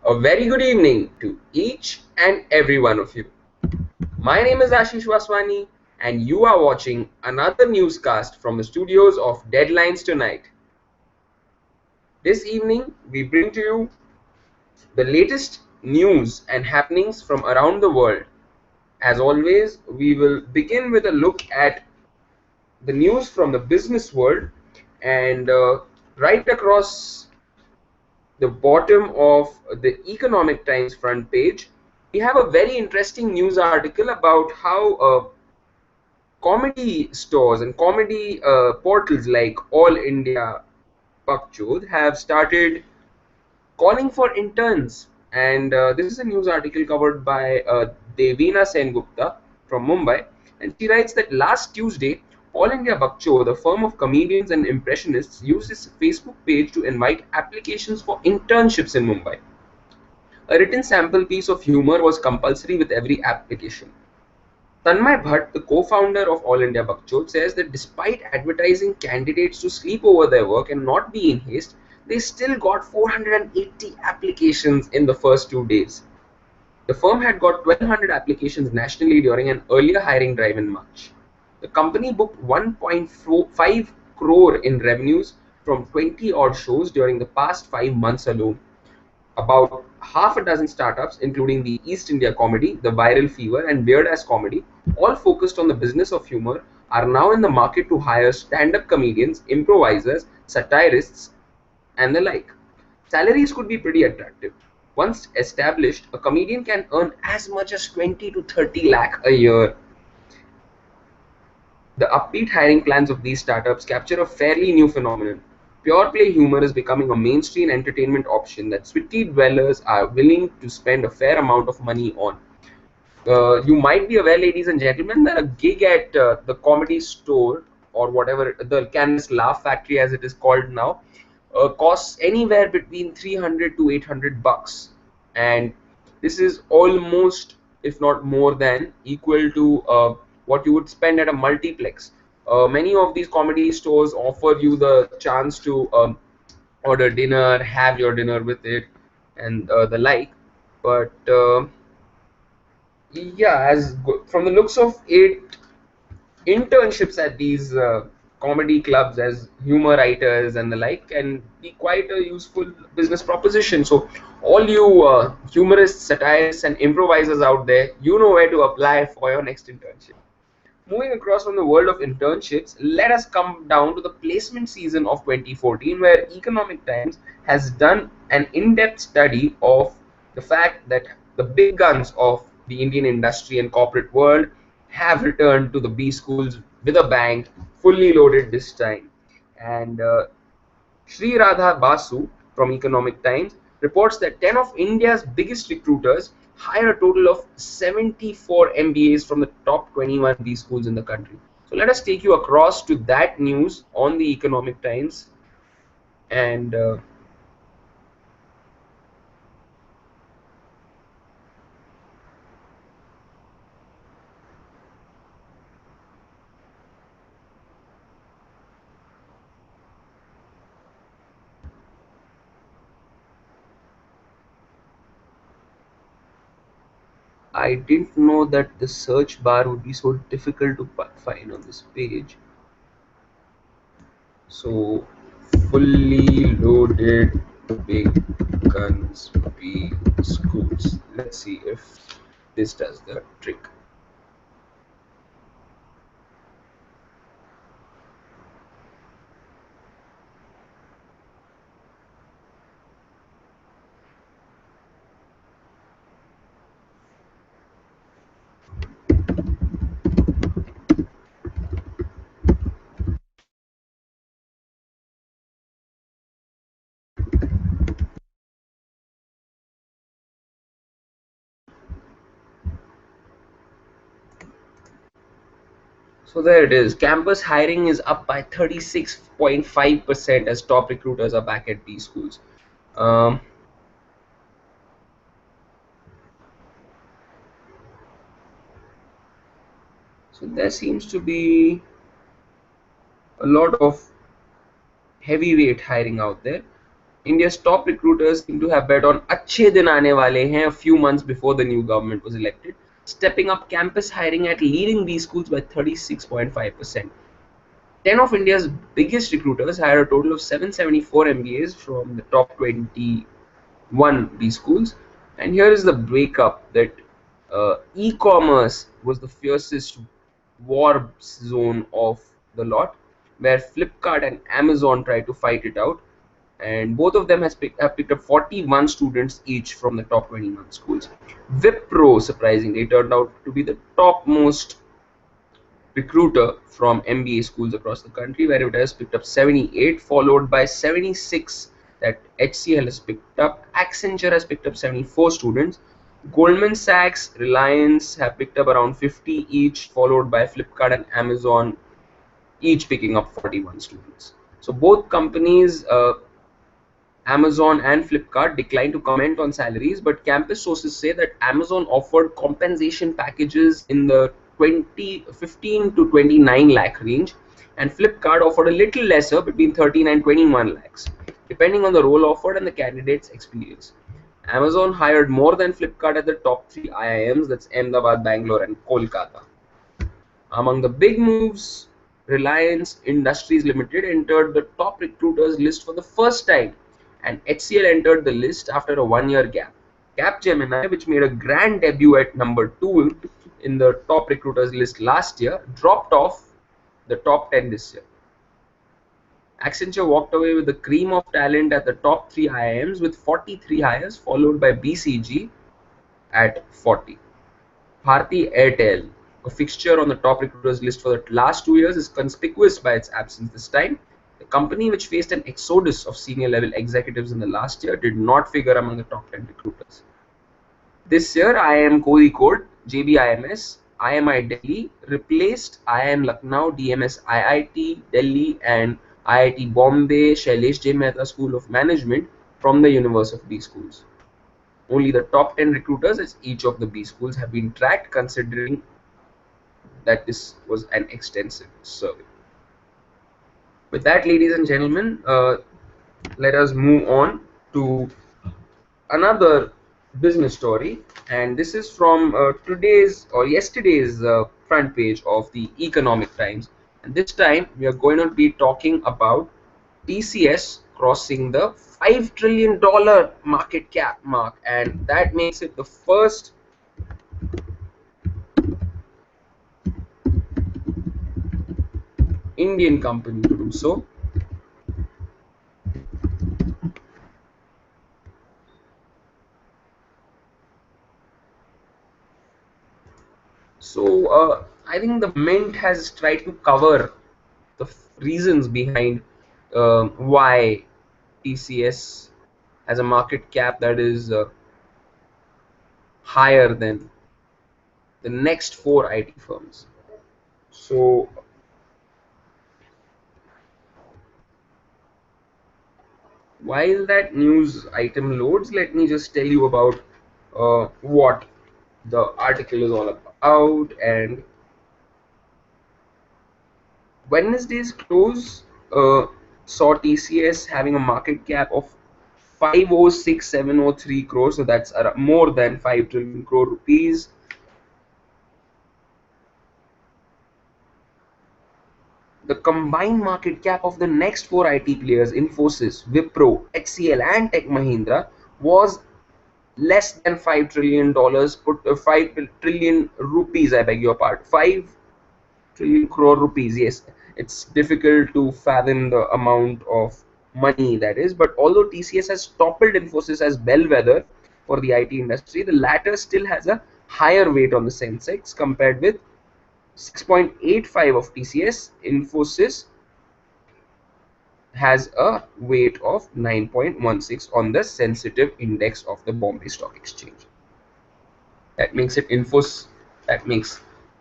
A very good evening to each and every one of you. My name is Ashish Vaswani, and you are watching another newscast from the studios of Deadlines Tonight. This evening, we bring to you the latest news and happenings from around the world. As always, we will begin with a look at the news from the business world, and right across the bottom of the Economic Times front page, we have a very interesting news article about how comedy stores and comedy portals like All India Pakchod have started calling for interns. And this is a news article covered by Devina Sengupta from Mumbai. And she writes that last Tuesday, All India Bakcho, the firm of comedians and impressionists, used its Facebook page to invite applications for internships in Mumbai. A written sample piece of humor was compulsory with every application. Tanmay Bhatt, the co-founder of All India Bakchod, says that despite advertising candidates to sleep over their work and not be in haste, they still got 480 applications in the first 2 days. The firm had got 1,200 applications nationally during an earlier hiring drive in March. The company booked 1.5 crore in revenues from 20 odd shows during the past 5 months alone. About half a dozen startups, including the East India Comedy, the Viral Fever, and Weird Ass Comedy, all focused on the business of humor, are now in the market to hire stand-up comedians, improvisers, satirists, and the like. Salaries could be pretty attractive. Once established, a comedian can earn as much as 20 to 30 lakh a year. The upbeat hiring plans of these startups capture a fairly new phenomenon. Pure play humor is becoming a mainstream entertainment option that city dwellers are willing to spend a fair amount of money on. You might be aware, ladies and gentlemen, that a gig at the comedy store, or whatever, the Canvas Laugh Factory as it is called now, costs anywhere between 300 to 800 bucks. And this is almost, if not more than, equal to what you would spend at a multiplex. Many of these comedy stores offer you the chance to order dinner, have your dinner with it, and the like. But yeah, from the looks of it, internships at these comedy clubs as humor writers and the like can be quite a useful business proposition. So all you humorists, satirists, and improvisers out there, you know where to apply for your next internship. Moving across from the world of internships, let us come down to the placement season of 2014, where Economic Times has done an in-depth study of the fact that the big guns of the Indian industry and corporate world have returned to the B schools with a bang, fully loaded this time. And Sri Radha Basu from Economic Times reports that 10 of India's biggest recruiters hire a total of 74 MBAs from the top 21 B schools in the country. So let us take you across to that news on the Economic Times. And I didn't know that the search bar would be so difficult to find on this page. So, fully loaded big guns B schools. Let's see if this does the trick. So there it is. Campus hiring is up by 36.5% as top recruiters are back at B schools. Um, so there seems to be a lot of heavyweight hiring out there. India's top recruiters seem to have bet on अच्छे दिन आने वाले हैं a few months before the new government was elected, stepping up campus hiring at leading B schools by 36.5%. 10 of India's biggest recruiters hired a total of 774 MBAs from the top 21 B schools. And here is the breakup that e-commerce was the fiercest war zone of the lot, where Flipkart and Amazon tried to fight it out, and both of them have picked up 41 students each from the top 21 schools. Wipro, surprisingly, turned out to be the topmost recruiter from MBA schools across the country, where it has picked up 78, followed by 76 that HCL has picked up. Accenture has picked up 74 students. Goldman Sachs, Reliance have picked up around 50 each, followed by Flipkart and Amazon, each picking up 41 students. So both companies, Amazon and Flipkart, declined to comment on salaries, but campus sources say that Amazon offered compensation packages in the 15 to 29 lakh range, and Flipkart offered a little lesser, between 13 and 21 lakhs, depending on the role offered and the candidate's experience. Amazon hired more than Flipkart at the top 3 IIMs, that's Ahmedabad, Bangalore, and Kolkata. Among the big moves, Reliance Industries Limited entered the top recruiters list for the first time, and HCL entered the list after a one-year gap. Capgemini, which made a grand debut at number 2 in the top recruiters list last year, dropped off the top 10 this year. Accenture walked away with the cream of talent at the top 3 IIMs with 43 hires, followed by BCG at 40. Bharti Airtel, a fixture on the top recruiters list for the last 2 years, is conspicuous by its absence this time. The company, which faced an exodus of senior level executives in the last year, did not figure among the top 10 recruiters. This year, IIM Kozhikode, JBIMS, IMI Delhi replaced IIM Lucknow, DMS IIT Delhi, and IIT Bombay Shailesh J. Mehta School of Management from the universe of B schools. Only the top 10 recruiters at each of the B schools have been tracked, considering that this was an extensive survey. With that, ladies and gentlemen, let us move on to another business story, and this is from today's or yesterday's front page of the Economic Times. And this time we are going to be talking about TCS crossing the $5 trillion market cap mark, and that makes it the first Indian company to do so. So I think the Mint has tried to cover the reasons behind why TCS has a market cap that is higher than the next 4 IT firms. So while that news item loads, let me just tell you about what the article is all about. And Wednesday's close saw TCS having a market cap of 506,703 crores, so that's more than 5 trillion crore rupees. The combined market cap of the next 4 IT players, Infosys, Wipro, HCL, and Tech Mahindra, was less than $5 trillion, 5 trillion rupees, I beg your pardon, 5 trillion crore rupees. Yes, it's difficult to fathom the amount of money that is, but although TCS has toppled Infosys as bellwether for the IT industry, the latter still has a higher weight on the Sensex compared with 6.85 of TCS. Infosys has a weight of 9.16 on the sensitive index of the Bombay Stock Exchange. That makes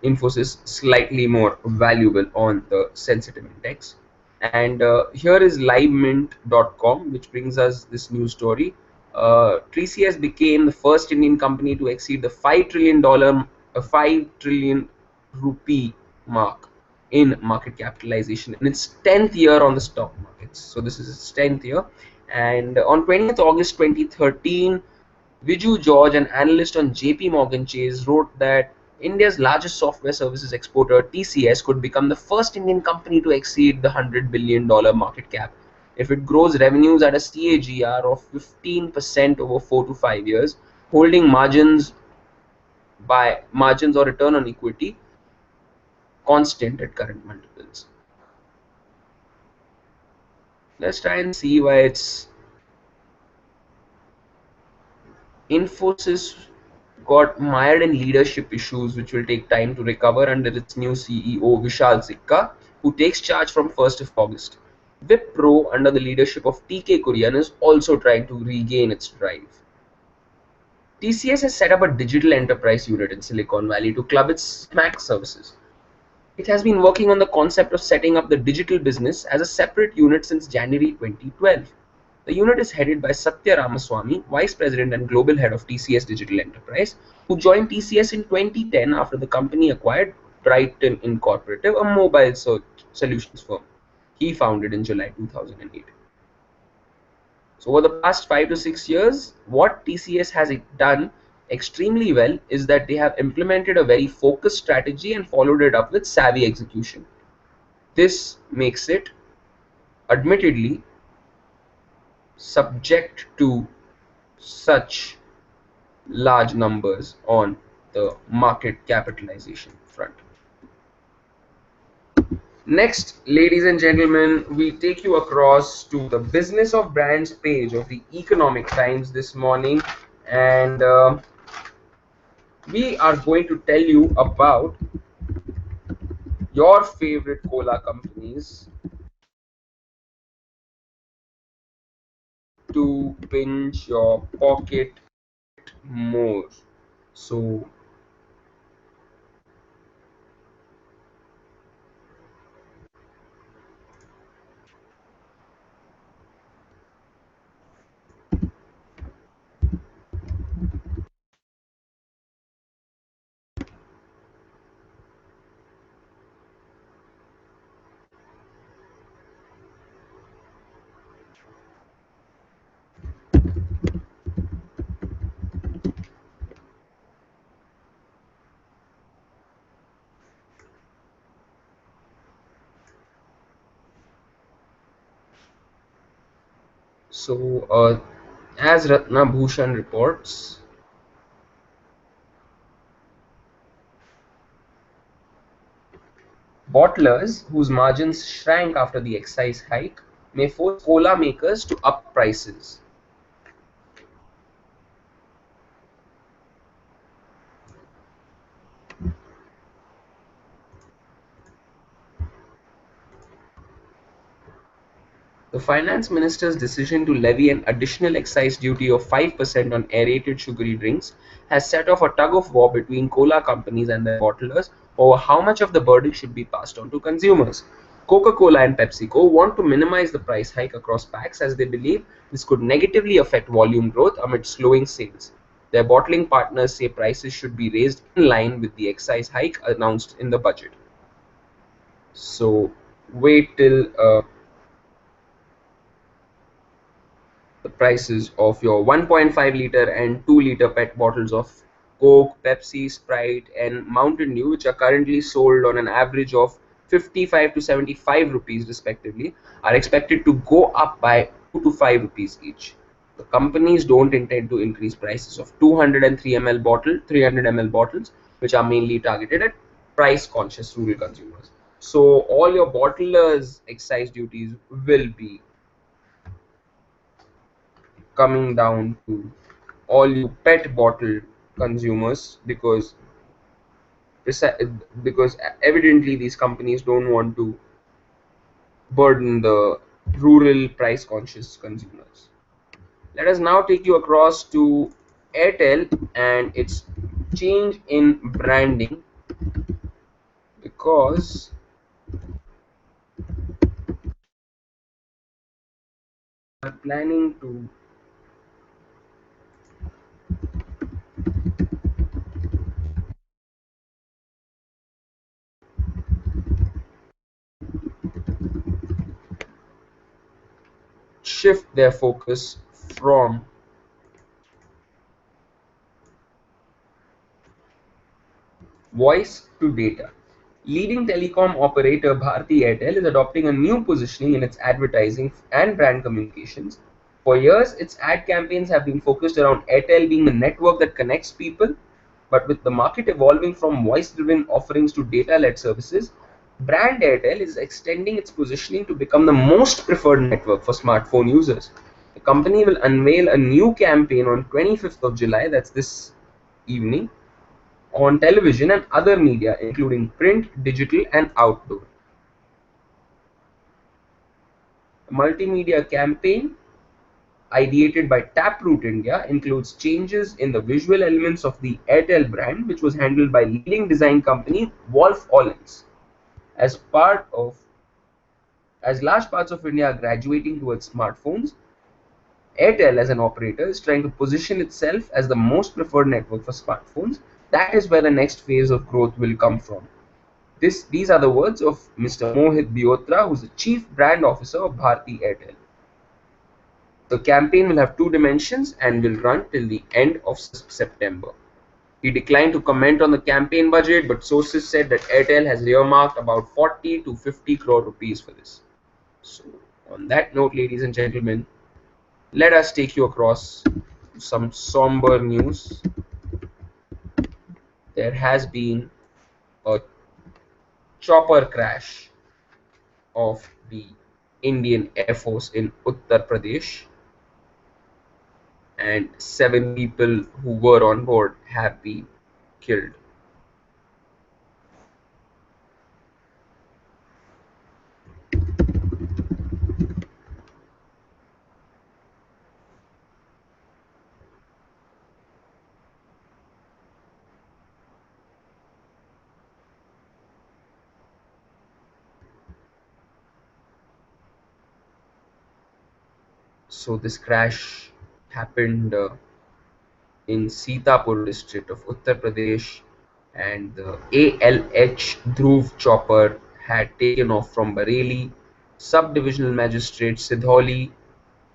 Infosys slightly more valuable on the sensitive index. And here is livemint.com, which brings us this news story. TCS became the first Indian company to exceed the $5 trillion rupee mark. in market capitalization in its 10th year on the stock markets. So this is its 10th year. And on 20th August 2013, Viju George, an analyst on JP Morgan Chase, wrote that India's largest software services exporter, TCS, could become the first Indian company to exceed the $100 billion market cap if it grows revenues at a CAGR of 15% over 4 to 5 years, holding margins or return on equity constant at current multiples. Let's try and see why it's Infosys got mired in leadership issues, which will take time to recover under its new CEO Vishal Sikka, who takes charge from 1st of August. Wipro, under the leadership of TK Kurian, is also trying to regain its drive. TCS has set up a digital enterprise unit in Silicon Valley to club its Mac services. It has been working on the concept of setting up the digital business as a separate unit since January 2012. The unit is headed by Satya Ramaswamy, Vice President and Global Head of TCS Digital Enterprise, who joined TCS in 2010 after the company acquired Brighton Incorporated, a mobile search solutions firm he founded in July 2008. So over the past 5 to 6 years, what TCS has done extremely well is that they have implemented a very focused strategy and followed it up with savvy execution. This makes it admittedly subject to such large numbers on the market capitalization front. Next, ladies and gentlemen, we take you across to the Business of Brands page of the Economic Times this morning, and we are going to tell you about your favorite cola companies to pinch your pocket more. So as Ratna Bhushan reports, bottlers whose margins shrank after the excise hike may force cola makers to up prices. The finance minister's decision to levy an additional excise duty of 5% on aerated sugary drinks has set off a tug of war between cola companies and their bottlers over how much of the burden should be passed on to consumers. Coca-Cola and PepsiCo want to minimize the price hike across packs as they believe this could negatively affect volume growth amid slowing sales. Their bottling partners say prices should be raised in line with the excise hike announced in the budget. So wait till the prices of your 1.5 liter and 2 liter PET bottles of Coke, Pepsi, Sprite, and Mountain Dew, which are currently sold on an average of 55 to 75 rupees respectively, are expected to go up by 2 to 5 rupees each. The companies don't intend to increase prices of 200 and 300 ml bottles, which are mainly targeted at price conscious rural consumers. So all your bottlers' excise duties will be coming down to all you PET bottle consumers, because evidently these companies don't want to burden the rural price conscious consumers. Let us now take you across to Airtel and its change in branding, because they are planning to shift their focus from voice to data. Leading telecom operator Bharti Airtel is adopting a new positioning in its advertising and brand communications. For years, its ad campaigns have been focused around Airtel being the network that connects people, but with the market evolving from voice-driven offerings to data-led services, brand Airtel is extending its positioning to become the most preferred network for smartphone users. The company will unveil a new campaign on 25th of July, that's this evening, on television and other media, including print, digital, and outdoor. A multimedia campaign ideated by Taproot India includes changes in the visual elements of the Airtel brand, which was handled by leading design company Wolf Ollens. As part of as large parts of India are graduating towards smartphones, Airtel as an operator is trying to position itself as the most preferred network for smartphones. That is where the next phase of growth will come from. These are the words of Mr. Mohit Biotra, who is the Chief Brand Officer of Bharti Airtel. The campaign will have two dimensions and will run till the end of September. He declined to comment on the campaign budget, but sources said that Airtel has earmarked about 40 to 50 crore rupees for this. So, on that note, ladies and gentlemen, let us take you across some somber news. There has been a chopper crash of the Indian Air Force in Uttar Pradesh, and 7 people who were on board have been killed. So this crash happened in Sitapur district of Uttar Pradesh, and the ALH Dhruv chopper had taken off from Bareilly. Sub-divisional magistrate Sidhauli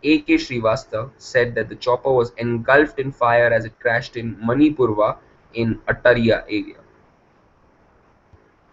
A.K. Srivastav said that the chopper was engulfed in fire as it crashed in Manipurva in Ataria area.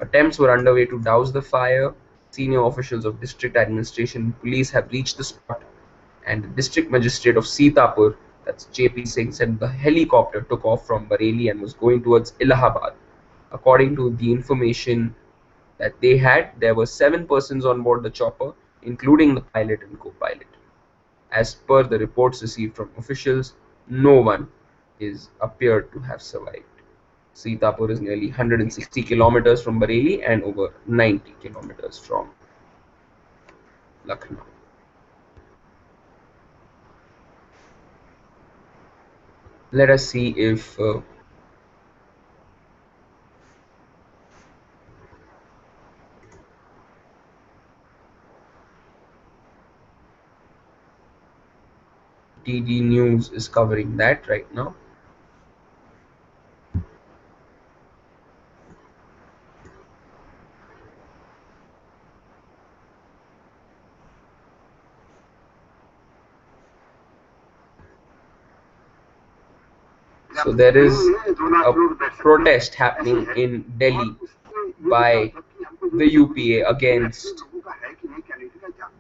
Attempts were underway to douse the fire. Senior officials of district administration and police have reached the spot, and the district magistrate of Sitapur, that's JP Singh, said the helicopter took off from Bareilly and was going towards Allahabad. According to the information that they had, there were 7 persons on board the chopper, including the pilot and co-pilot. As per the reports received from officials, no one is appeared to have survived. Sitapur is nearly 160 kilometers from Bareilly and over 90 kilometers from Lucknow. Let us see if DD News is covering that right now. So there is a protest happening in Delhi by the UPA against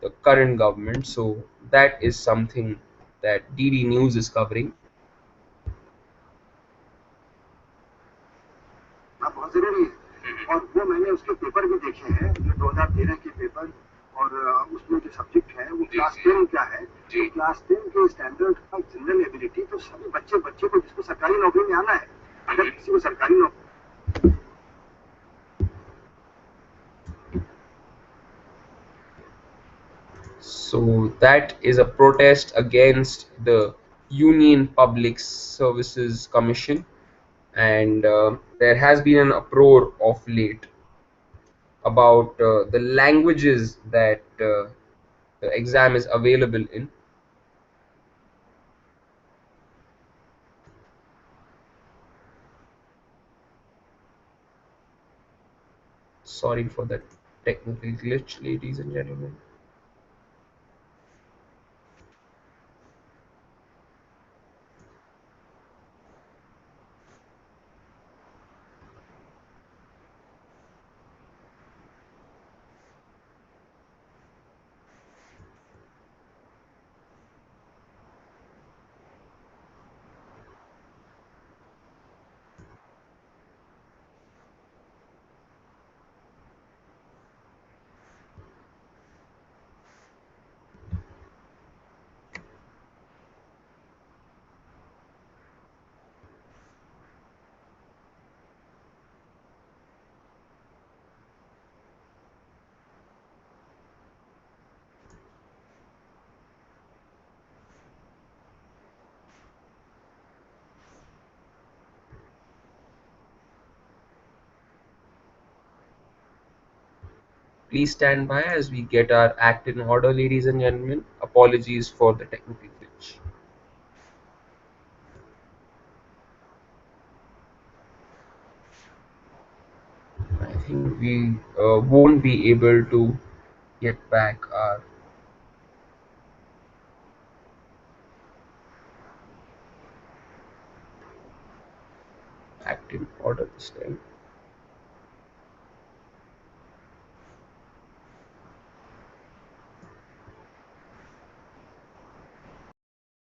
the current government. So that is something that DD News is covering. बहुत जरूरी है और वो मैंने उसके paper भी देखे हैं जो 2013 के पेपर और उसमें जो सब्जेक्ट है वो क्लास 10 क्या है तो क्लास 10 के स्टैंडर्ड का जनरल एबिलिटी तो सभी बच्चे बच्चे को जिसको सरकारी नौकरी में आना है अगर किसी को सरकारी नौकरी So that is a protest against the Union Public Services Commission, and there has been an uproar of late about the languages that the exam is available in. Sorry for that technical glitch, ladies and gentlemen. Please stand by as we get our act in order, ladies and gentlemen. Apologies for the technical glitch. I think we won't be able to get back our act in order this time.